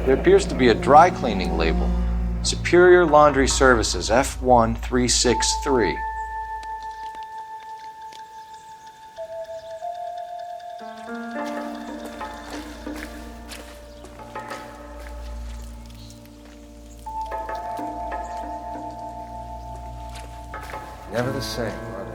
There appears to be a dry cleaning label. Superior Laundry Services, F1363. Never the same, are they?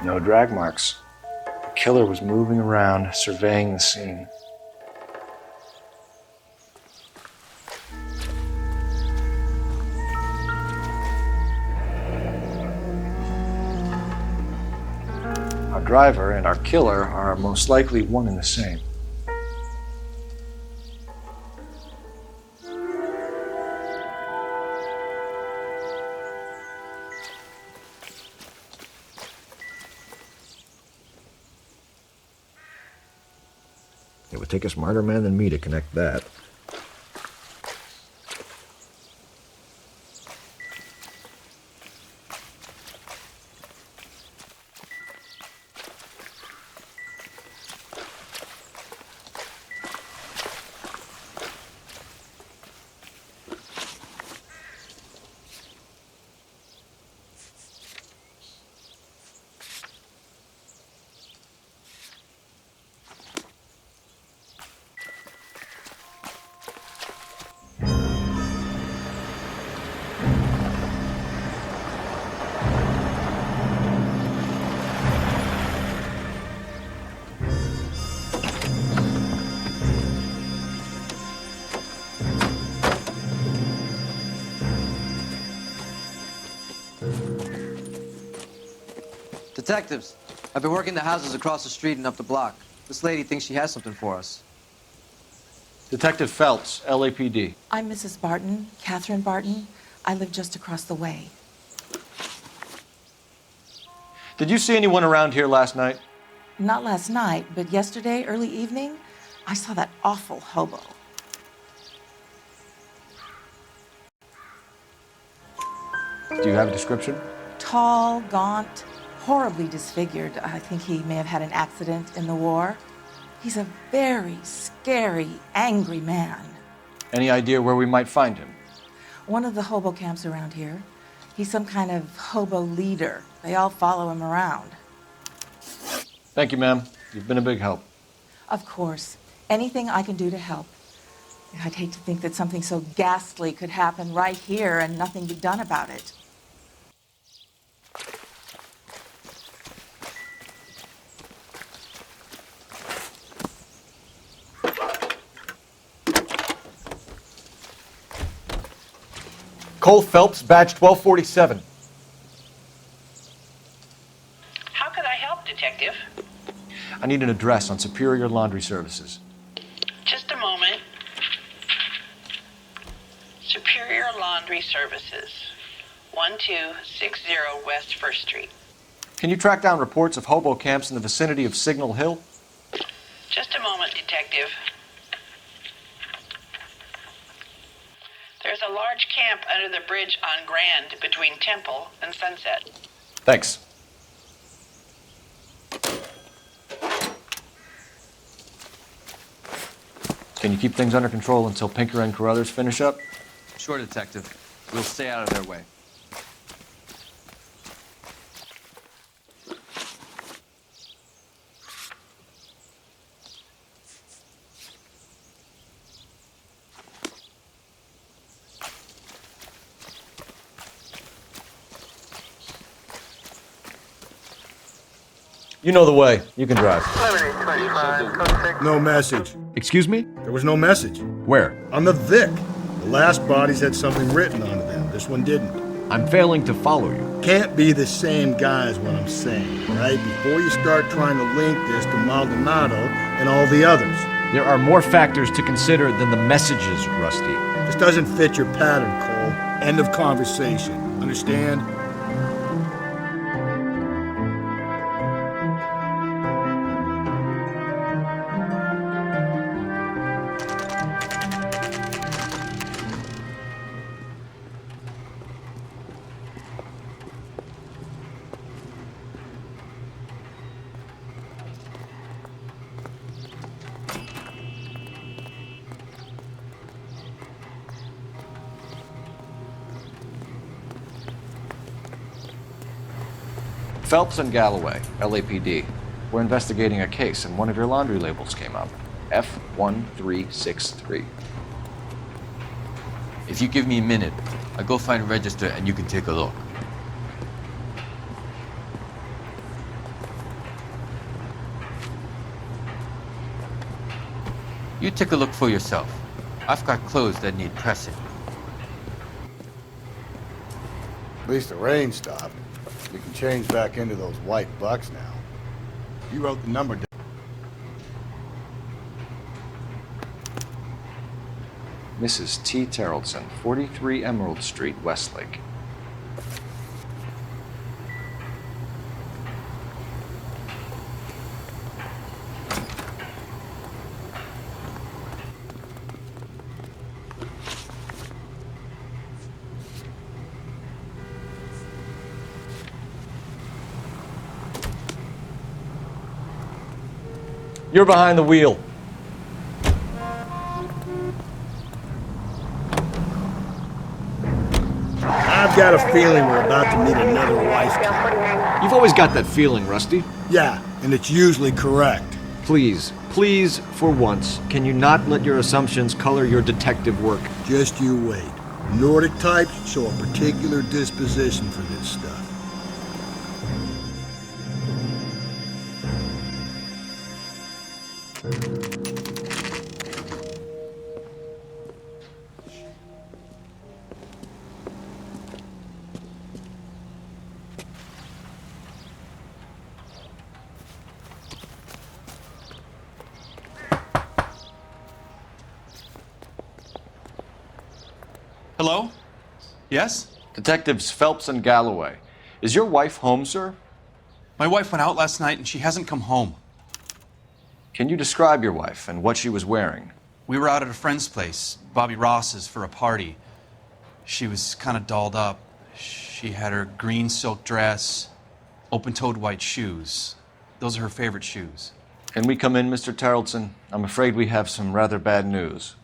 No drag marks. The killer was moving around, surveying the scene. Our driver and our killer are most likely one and the same. It would take a smarter man than me to connect that. Detectives, I've been working the houses across the street and up the block. This lady thinks she has something for us. Detective Phelps, LAPD. I'm Mrs. Barton, Catherine Barton. I live just across the way. Did you see anyone around here last night? Not last night, but yesterday, early evening, I saw that awful hobo. Do you have a description? Tall, gaunt, horribly disfigured. I think he may have had an accident in the war. He's a very scary, angry man. Any idea where we might find him? One of the hobo camps around here. He's some kind of hobo leader. They all follow him around. Thank you, ma'am. You've been a big help. Of course. Anything I can do to help. I'd hate to think that something so ghastly could happen right here and nothing be done about it. Cole Phelps, badge 1247. How could I help, Detective? I need an address on Superior Laundry Services. Just a moment. Superior Laundry Services, 1260 West 1st Street. Can you track down reports of hobo camps in the vicinity of Signal Hill? Just a moment, Detective. There's a large camp under the bridge on Grand between Temple and Sunset. Thanks. Can you keep things under control until Pinker and Carruthers finish up? Sure, Detective. We'll stay out of their way. You know the way. You can drive. No message. Excuse me? There was no message. Where? On the Vic. The last bodies had something written onto them. This one didn't. I'm failing to follow you. Can't be the same guy is what I'm saying, right? Before you start trying to link this to Maldonado and all the others. There are more factors to consider than the messages, Rusty. This doesn't fit your pattern, Cole. End of conversation. Understand? Phelps and Galloway, LAPD. We're investigating a case, and one of your laundry labels came up. F1363. If you give me a minute, I'll go find a register and you can take a look. You take a look for yourself. I've got clothes that need pressing. At least the rain stopped. We can change back into those white bucks now. You wrote the number down. Mrs. T. Terrellson, 43 Emerald Street, Westlake. You're behind the wheel. I've got a feeling we're about to meet another wife killer. You've always got that feeling, Rusty. Yeah, and it's usually correct. Please, for once, can you not let your assumptions color your detective work? Just you wait. Nordic types show a particular disposition for this stuff. Hello? Yes? Detectives Phelps and Galloway. Is your wife home, sir? My wife went out last night and she hasn't come home. Can you describe your wife and what she was wearing? We were out at a friend's place, Bobby Ross's, for a party. She was kind of dolled up. She had her green silk dress, open-toed white shoes. Those are her favorite shoes. Can we come in, Mr. Terrellson? I'm afraid we have some rather bad news.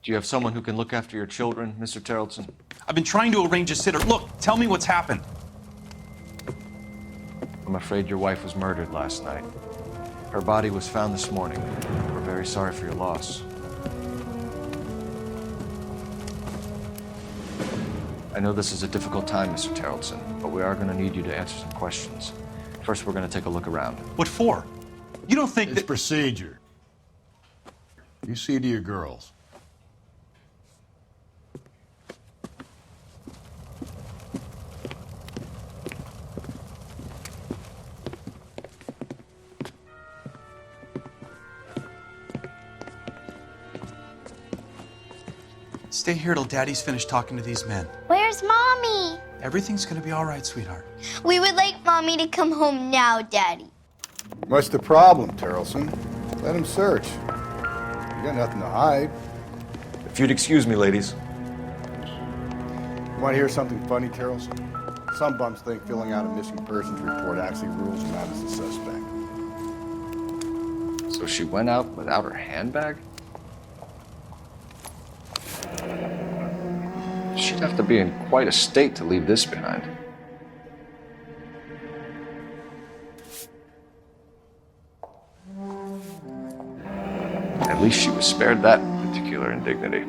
Do you have someone who can look after your children, Mr. Terrellson? I've been trying to arrange a sitter. Look, tell me what's happened. I'm afraid your wife was murdered last night. Her body was found this morning. We're very sorry for your loss. I know this is a difficult time, Mr. Terrellson, but we are going to need you to answer some questions. First, we're going to take a look around. What for? You don't think It's that... procedure. You see to your girls. Stay here till Daddy's finished talking to these men. Where's Mommy? Everything's gonna be all right, sweetheart. We would like Mommy to come home now, Daddy. What's the problem, Terrellson? Let him search. You got nothing to hide. If you'd excuse me, ladies. You want to hear something funny, Terrellson? Some bums think filling out a missing persons report actually rules him out as a suspect. So she went out without her handbag? She'd have to be in quite a state to leave this behind. At least she was spared that particular indignity.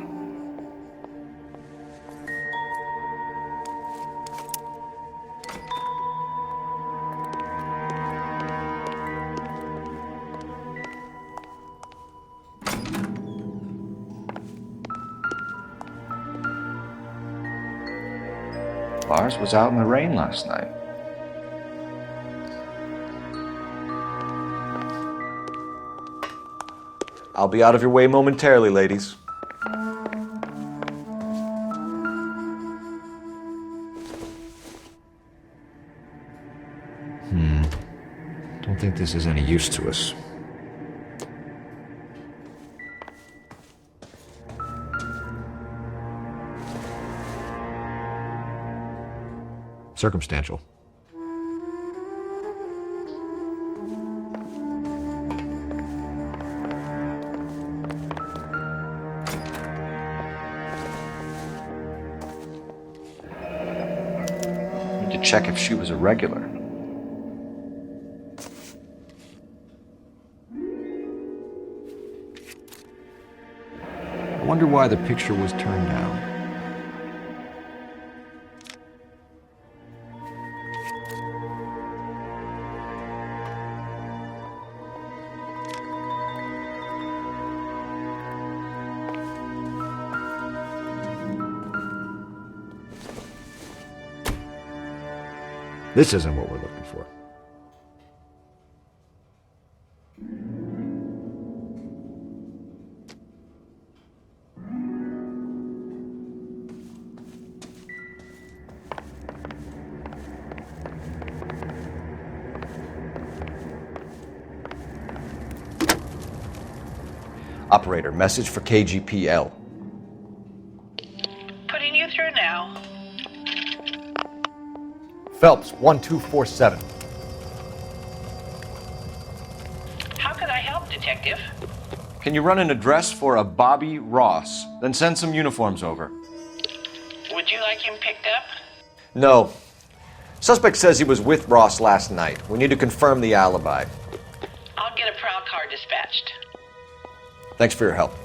Lars was out in the rain last night. I'll be out of your way momentarily, ladies. Don't think this is any use to us. Circumstantial. Need to check if she was a regular. I wonder why the picture was turned down. This isn't what we're looking for. Operator, message for KGPL. Putting you through now. Phelps, 1247. How could I help, Detective? Can you run an address for a Bobby Ross? Then send some uniforms over. Would you like him picked up? No. Suspect says he was with Ross last night. We need to confirm the alibi. I'll get a prowl car dispatched. Thanks for your help.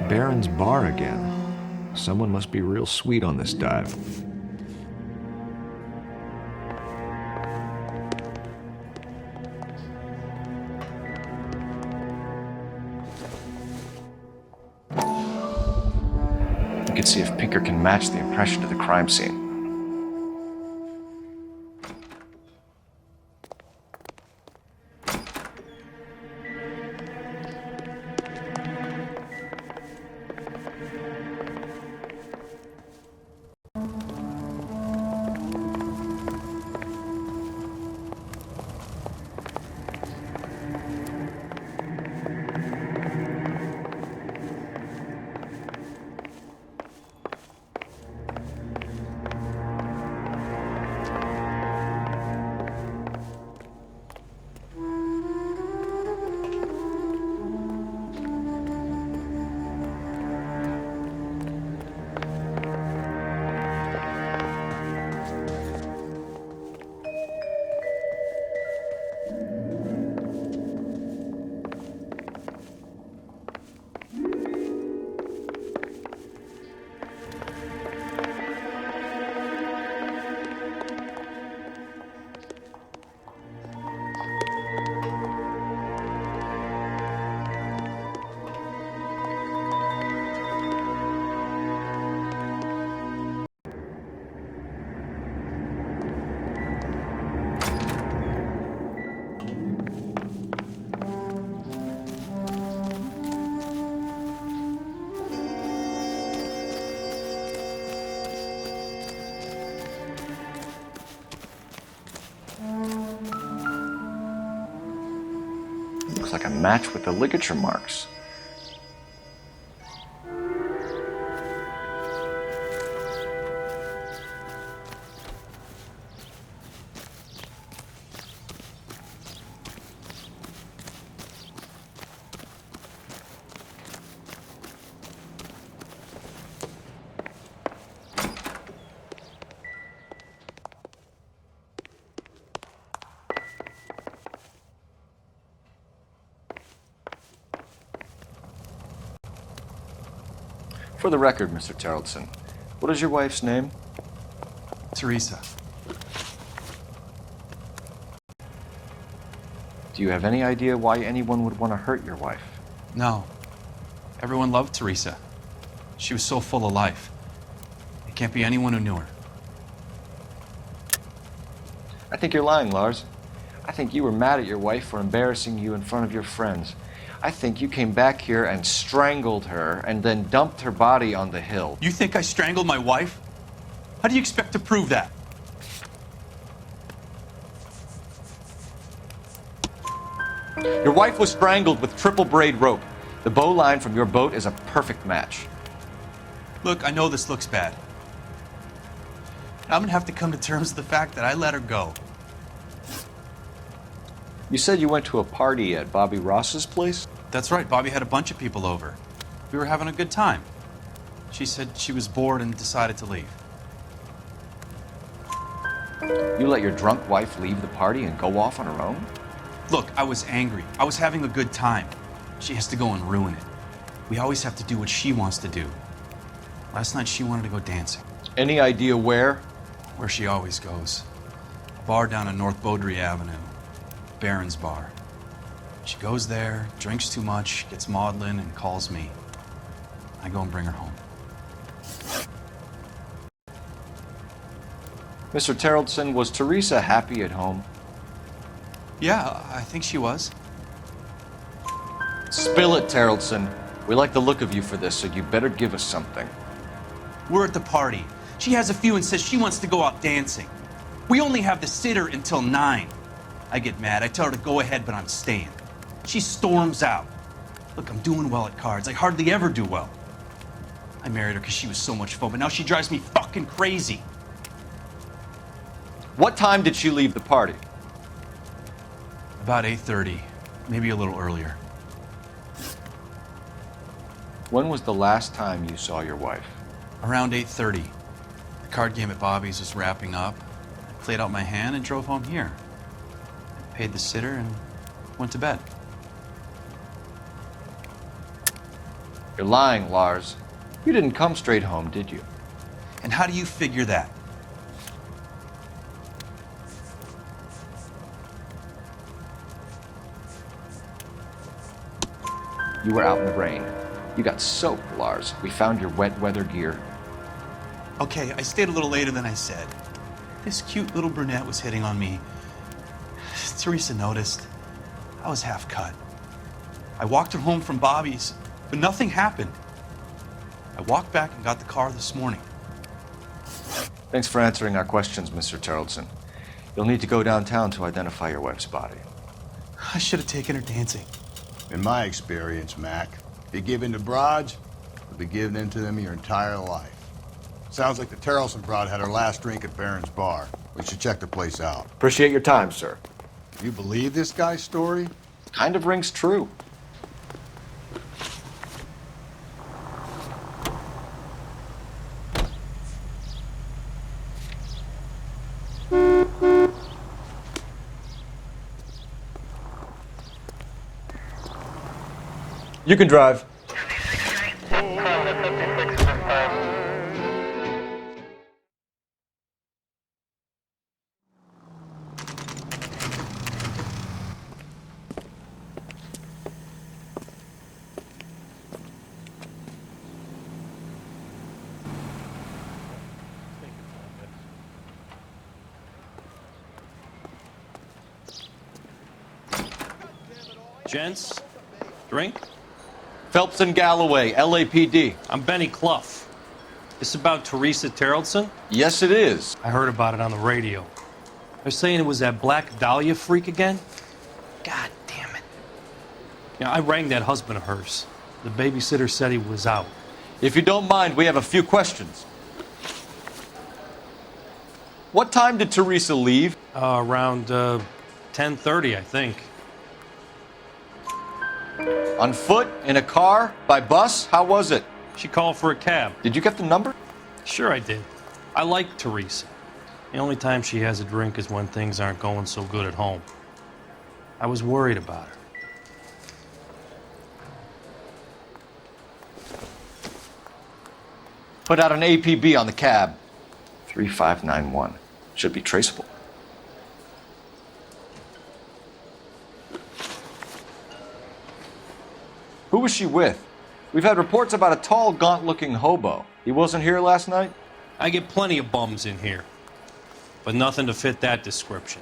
Baron's bar again. Someone must be real sweet on this dive. We can see if Pinker can match the impression of the crime scene. Looks like a match with the ligature marks. For the record, Mr. Terrelson, what is your wife's name? Teresa. Do you have any idea why anyone would want to hurt your wife? No. Everyone loved Teresa. She was so full of life. It can't be anyone who knew her. I think you're lying, Lars. I think you were mad at your wife for embarrassing you in front of your friends. I think you came back here and strangled her and then dumped her body on the hill. You think I strangled my wife? How do you expect to prove that? Your wife was strangled with triple braid rope. The bow line from your boat is a perfect match. Look, I know this looks bad. I'm gonna have to come to terms with the fact that I let her go. You said you went to a party at Bobby Ross's place? That's right, Bobby had a bunch of people over. We were having a good time. She said she was bored and decided to leave. You let your drunk wife leave the party and go off on her own? Look, I was angry. I was having a good time. She has to go and ruin it. We always have to do what she wants to do. Last night she wanted to go dancing. Any idea where? Where she always goes. A bar down on North Beaudry Avenue. Baron's Bar. She goes there, drinks too much, gets maudlin, and calls me. I go and bring her home. Mr. Terrelson, was Teresa happy at home? Yeah, I think she was. Spill it, Terrelson. We like the look of you for this, so you better give us something. We're at the party. She has a few and says she wants to go out dancing. We only have the sitter until 9. I get mad. I tell her to go ahead, but I'm staying. She storms out. Look, I'm doing well at cards. I hardly ever do well. I married her because she was so much fun, but now she drives me fucking crazy. What time did she leave the party? About 8:30, maybe a little earlier. When was the last time you saw your wife? Around 8:30. The card game at Bobby's was wrapping up. I played out my hand and drove home here. I paid the sitter and went to bed. You're lying, Lars. You didn't come straight home, did you? And how do you figure that? You were out in the rain. You got soaked, Lars. We found your wet weather gear. Okay, I stayed a little later than I said. This cute little brunette was hitting on me. Teresa noticed. I was half cut. I walked her home from Bobby's, but nothing happened. I walked back and got the car this morning. Thanks for answering our questions, Mr. Terrelson. You'll need to go downtown to identify your wife's body. I should have taken her dancing. In my experience, Mac, if you give in to broads, you'll be giving in to them your entire life. Sounds like the Terrelson broad had her last drink at Baron's Bar. We should check the place out. Appreciate your time, sir. You believe this guy's story? Kind of rings true. You can drive. Gents, drink? Phelps and Galloway, LAPD. I'm Benny Clough. This about Teresa Terrelson? Yes, it is. I heard about it on the radio. They're saying it was that Black Dahlia freak again? God damn it. Yeah, I rang that husband of hers. The babysitter said he was out. If you don't mind, we have a few questions. What time did Teresa leave? Around 10:30, I think. On foot? In a car? By bus? How was it? She called for a cab. Did you get the number? Sure I did. I like Teresa. The only time she has a drink is when things aren't going so good at home. I was worried about her. Put out an APB on the cab. 3591. Should be traceable. Who was she with? We've had reports about a tall, gaunt-looking hobo. He wasn't here last night? I get plenty of bums in here, but nothing to fit that description.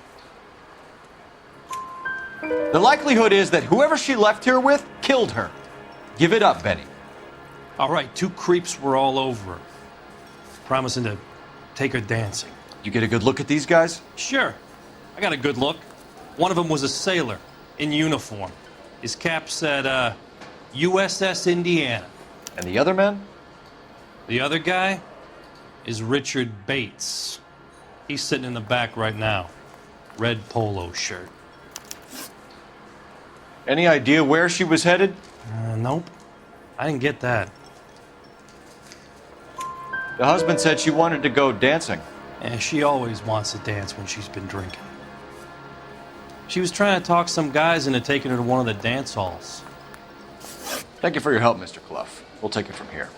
The likelihood is that whoever she left here with killed her. Give it up, Benny. All right, 2 creeps were all over her, promising to take her dancing. You get a good look at these guys? Sure, I got a good look. One of them was a sailor in uniform. His cap said, USS Indiana. And the other men? The other guy is Richard Bates. He's sitting in the back right now. Red polo shirt. Any idea where she was headed? Nope. I didn't get that. The husband said she wanted to go dancing. And she always wants to dance when she's been drinking. She was trying to talk some guys into taking her to one of the dance halls. Thank you for your help, Mr. Clough. We'll take it from here.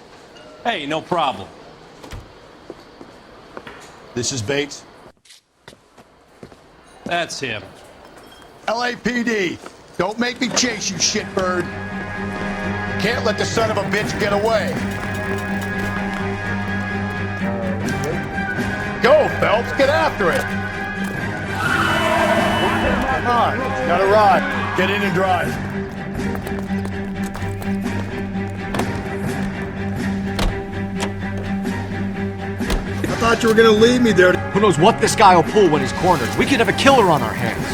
Hey, no problem. This is Bates. That's him. LAPD, don't make me chase you, shitbird. Can't let the son of a bitch get away. Go, Phelps, get after it. Come on, got a ride. Get in and drive. I thought you were gonna leave me there. Who knows what this guy will pull when he's cornered? We could have a killer on our hands.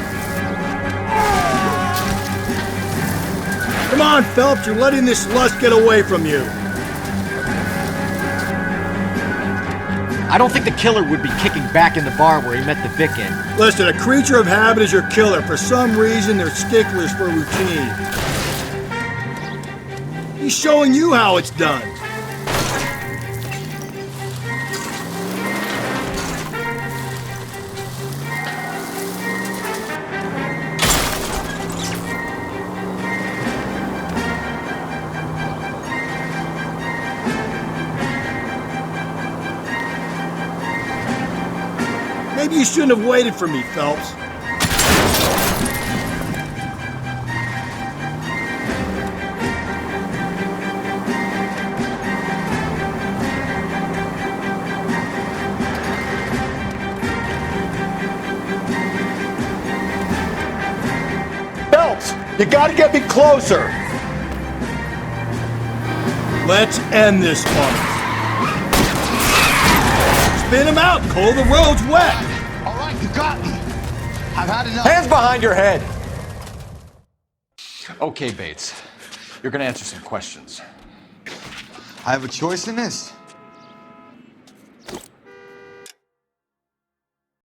Come on, Phelps, you're letting this lust get away from you. I don't think the killer would be kicking back in the bar where he met the Vic in. Listen, a creature of habit is your killer. For some reason, they're sticklers for routine. He's showing you how it's done. Maybe you shouldn't have waited for me, Phelps. Phelps, you gotta get me closer. Let's end this one. Spin him out, Cole. The road's wet. All right, you got me. I've had enough. Hands behind your head! Okay, Bates. You're gonna answer some questions. I have a choice in this?